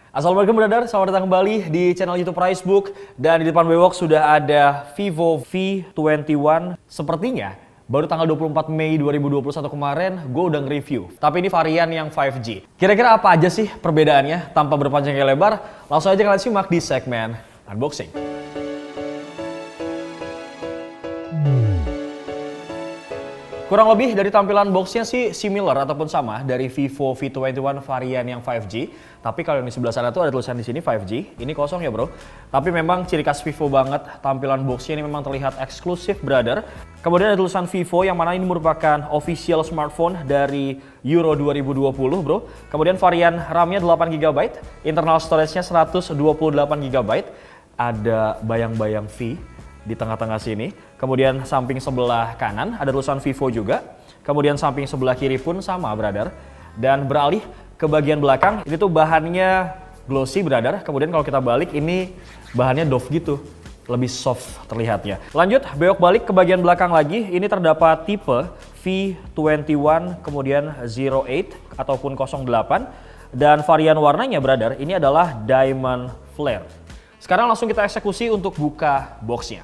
Assalamualaikum brother, selamat datang kembali di channel YouTube Pricebook. Dan di depan bewok sudah ada Vivo V21. Sepertinya baru tanggal 24 Mei 2021 kemarin gue udah nge-review. Tapi ini varian yang 5G. Kira-kira apa aja sih perbedaannya? Tanpa berpanjang lebar, langsung aja kalian simak di segmen unboxing. Kurang lebih dari tampilan boxnya sih similar ataupun sama dari Vivo V21 varian yang 5G. Tapi kalau yang di sebelah sana tuh ada tulisan di sini 5G. Ini kosong ya bro. Tapi memang ciri khas Vivo banget, tampilan boxnya ini memang terlihat eksklusif brother. Kemudian ada tulisan Vivo yang mana ini merupakan official smartphone dari Euro 2020 bro. Kemudian varian RAM-nya 8GB, internal storage-nya 128GB. Ada bayang-bayang V di tengah-tengah sini. Kemudian samping sebelah kanan ada tulisan Vivo juga. Kemudian samping sebelah kiri pun sama brother. Dan beralih ke bagian belakang, ini tuh bahannya glossy brother. Kemudian kalau kita balik ini bahannya doff gitu. Lebih soft terlihatnya. Lanjut, bewok balik ke bagian belakang lagi. Ini terdapat tipe V21 kemudian 08 ataupun 08. Dan varian warnanya brother, ini adalah Diamond Flare. Sekarang langsung kita eksekusi untuk buka boxnya.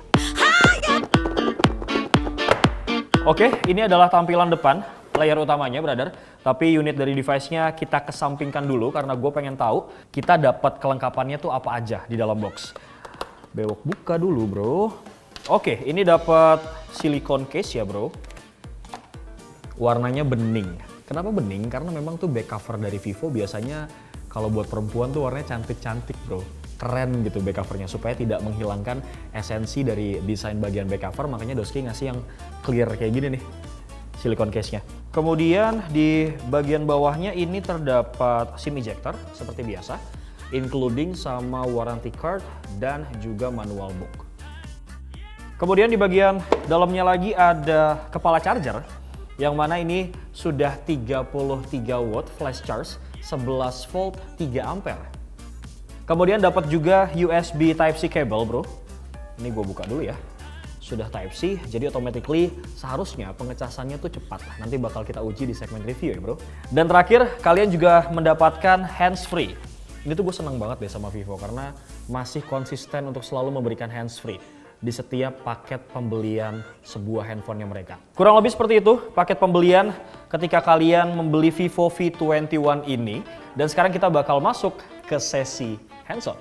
Oke, ini adalah tampilan depan layar utamanya brother. Tapi unit dari device-nya kita kesampingkan dulu karena gue pengen tahu kita dapat kelengkapannya tuh apa aja di dalam box. Bewok buka dulu bro. Oke, ini dapat silikon case ya bro. Warnanya bening. Kenapa bening? Karena memang tuh back cover dari Vivo biasanya kalau buat perempuan tuh warnanya cantik-cantik bro. Keren gitu back covernya supaya tidak menghilangkan esensi dari desain bagian back cover. Makanya Doski ngasih yang clear kayak gini nih silikon case-nya. Kemudian di bagian bawahnya ini terdapat SIM ejector seperti biasa, including sama warranty card dan juga manual book. Kemudian di bagian dalamnya lagi ada kepala charger yang mana ini sudah 33 watt flash charge 11 volt 3 ampere. Kemudian dapat juga USB Type-C cable bro. Ini gue buka dulu ya. Sudah Type-C, jadi automatically seharusnya pengecasannya tuh cepat. Nanti bakal kita uji di segmen review ya bro. Dan terakhir, kalian juga mendapatkan hands-free. Ini tuh gue seneng banget deh sama Vivo karena masih konsisten untuk selalu memberikan hands-free di setiap paket pembelian sebuah handphonenya mereka. Kurang lebih seperti itu paket pembelian ketika kalian membeli Vivo V21 ini. Dan sekarang kita bakal masuk ke sesi hands-on.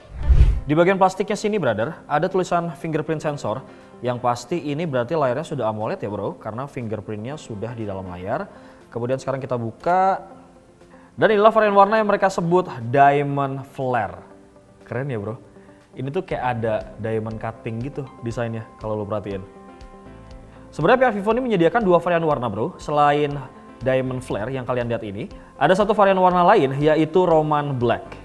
Di bagian plastiknya sini brother, ada tulisan fingerprint sensor. Yang pasti ini berarti layarnya sudah AMOLED ya bro, karena fingerprintnya sudah di dalam layar. Kemudian sekarang kita buka. Dan inilah varian warna yang mereka sebut Diamond Flare. Keren ya bro. Ini tuh kayak ada diamond cutting gitu desainnya kalau lo perhatiin. Sebenarnya pihak Vivo ini menyediakan dua varian warna bro. Selain Diamond Flare yang kalian lihat ini, ada satu varian warna lain yaitu Roman Black.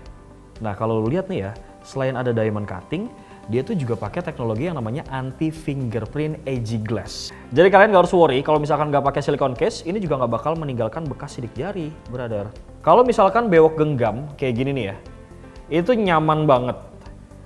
Nah kalau lo lihat nih ya, selain ada diamond cutting, dia tuh juga pakai teknologi yang namanya anti-fingerprint edge glass. Jadi kalian gak harus worry kalau misalkan gak pakai silicone case, ini juga gak bakal meninggalkan bekas sidik jari, brother. Kalau misalkan bewok genggam kayak gini nih ya, itu nyaman banget.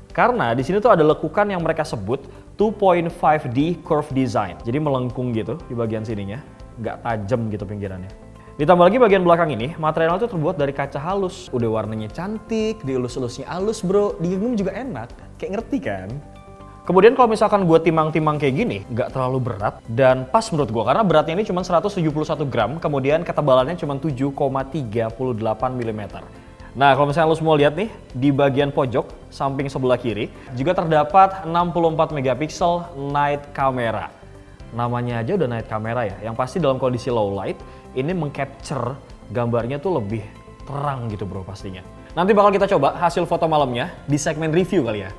Karena di sini tuh ada lekukan yang mereka sebut 2.5D curve design. Jadi melengkung gitu di bagian sininya, nggak tajam gitu pinggirannya. Ditambah lagi bagian belakang ini, materialnya itu terbuat dari kaca halus. Udah warnanya cantik, dielus-elusnya halus bro, digenggam juga enak. Kayak ngerti kan? Kemudian kalau misalkan gue timang-timang kayak gini, nggak terlalu berat dan pas menurut gue. Karena beratnya ini cuma 171 gram, kemudian ketebalannya cuma 7,38 mm. Nah kalau misalnya lo semua lihat nih, di bagian pojok samping sebelah kiri, juga terdapat 64 megapiksel night camera. Namanya aja udah night camera ya, yang pasti dalam kondisi low light, ini mengcapture gambarnya tuh lebih terang gitu bro pastinya. Nanti bakal kita coba hasil foto malamnya di segmen review kali ya.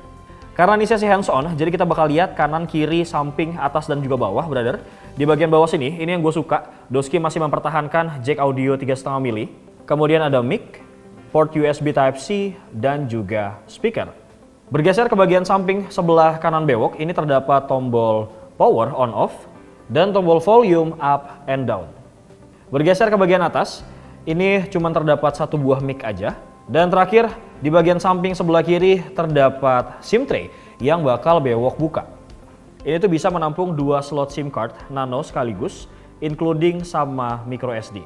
Karena ini sesi hands on, jadi kita bakal lihat kanan, kiri, samping, atas, dan juga bawah brother. Di bagian bawah sini, ini yang gue suka, Doski masih mempertahankan jack audio 3,5 mili. Kemudian ada mic, port USB Type-C, dan juga speaker. Bergeser ke bagian samping sebelah kanan bewok, ini terdapat tombol power on off dan tombol volume up and down. Bergeser ke bagian atas, ini cuma terdapat satu buah mic aja. Dan terakhir, di bagian samping sebelah kiri terdapat SIM tray yang bakal bewok buka. Ini tuh bisa menampung 2 slot SIM card nano sekaligus, including sama micro SD.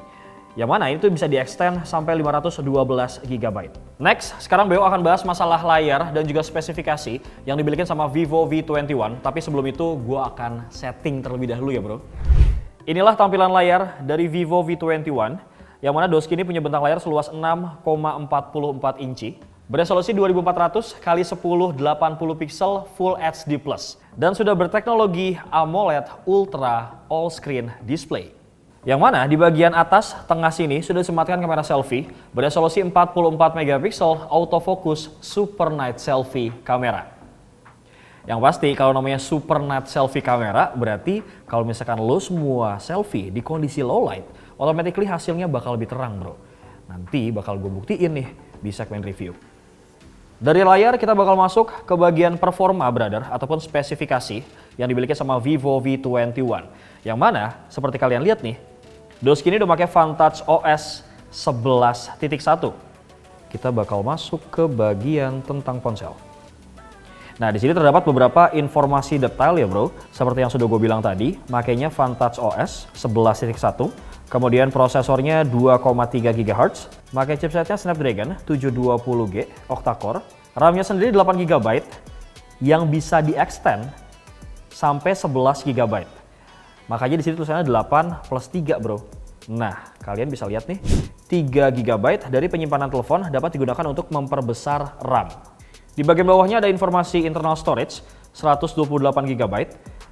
Yang mana itu bisa di-extend sampai 512 GB. Next, sekarang Beo akan bahas masalah layar dan juga spesifikasi yang dimiliki sama Vivo V21. Tapi sebelum itu, gue akan setting terlebih dahulu ya bro. Inilah tampilan layar dari Vivo V21, yang mana Doski ini punya bentang layar seluas 6,44 inci, beresolusi 2400 x 1080 pixel Full HD+, dan sudah berteknologi AMOLED Ultra All Screen Display. Yang mana di bagian atas tengah sini sudah disematkan kamera selfie beresolusi 44 megapiksel autofocus Super Night Selfie kamera. Yang pasti kalau namanya Super Night Selfie kamera berarti kalau misalkan lo semua selfie di kondisi low light, automatically hasilnya bakal lebih terang bro. Nanti bakal gue buktiin nih di segmen review. Dari layar kita bakal masuk ke bagian performa brother ataupun spesifikasi yang dimiliki sama Vivo V21. Yang mana seperti kalian lihat nih, Doski ini udah pakai Vantage OS 11.1. Kita bakal masuk ke bagian tentang ponsel. Nah, di sini terdapat beberapa informasi detail ya bro. Seperti yang sudah gue bilang tadi, makanya Vantage OS 11.1. Kemudian prosesornya 2,3 GHz, pakai chipsetnya Snapdragon 720G octa-core. RAM-nya sendiri 8 GB yang bisa di-extend sampai 11 GB. Makanya di sini tulisannya 8 plus 3 bro. Nah, kalian bisa lihat nih, 3 GB dari penyimpanan telepon dapat digunakan untuk memperbesar RAM. Di bagian bawahnya ada informasi internal storage 128 GB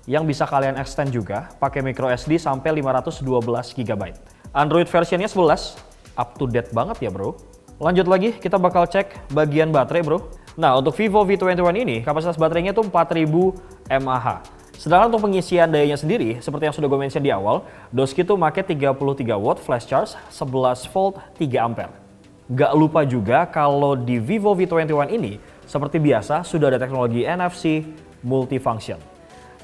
yang bisa kalian extend juga pakai micro SD sampai 512 GB. Android versionnya 11, up to date banget ya bro. Lanjut lagi, kita bakal cek bagian baterai bro. Nah, untuk Vivo V21 ini kapasitas baterainya tuh 4000 mAh. Sedangkan untuk pengisian dayanya sendiri, seperti yang sudah gue mention di awal, Doski tuh pakai 33 watt flash charge 11 volt 3 ampere. Gak lupa juga kalau di Vivo V21 ini, seperti biasa sudah ada teknologi NFC multifunction.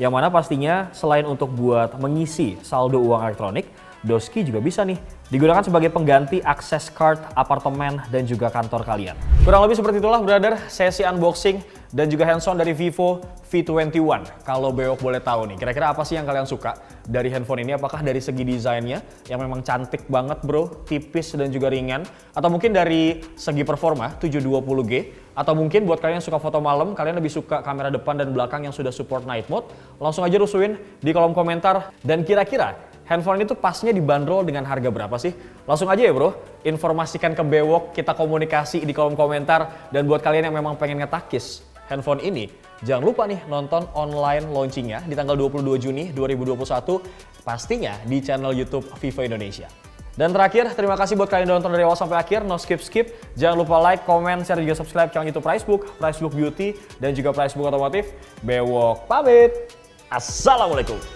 Yang mana pastinya selain untuk buat mengisi saldo uang elektronik, Doski juga bisa nih digunakan sebagai pengganti akses card apartemen dan juga kantor kalian. Kurang lebih seperti itulah brother sesi unboxing dan juga hands-on dari Vivo V21. Kalau Bewok boleh tahu nih, kira-kira apa sih yang kalian suka dari handphone ini? Apakah dari segi desainnya yang memang cantik banget bro, tipis dan juga ringan? Atau mungkin dari segi performa 720G? Atau mungkin buat kalian yang suka foto malam, kalian lebih suka kamera depan dan belakang yang sudah support night mode? Langsung aja rusuin di kolom komentar. Dan kira-kira handphone ini tuh pasnya dibanderol dengan harga berapa sih? Langsung aja ya bro, informasikan ke Bewok, kita komunikasi di kolom komentar. Dan buat kalian yang memang pengen ngetakis handphone ini, jangan lupa nih nonton online launchingnya di tanggal 22 Juni 2021, pastinya di channel YouTube Vivo Indonesia. Dan terakhir, terima kasih buat kalian yang nonton dari awal sampai akhir, no skip-skip. Jangan lupa like, comment, share, juga subscribe channel YouTube Pricebook Beauty, dan juga Pricebook Otomotif. Bewok pamit, assalamualaikum.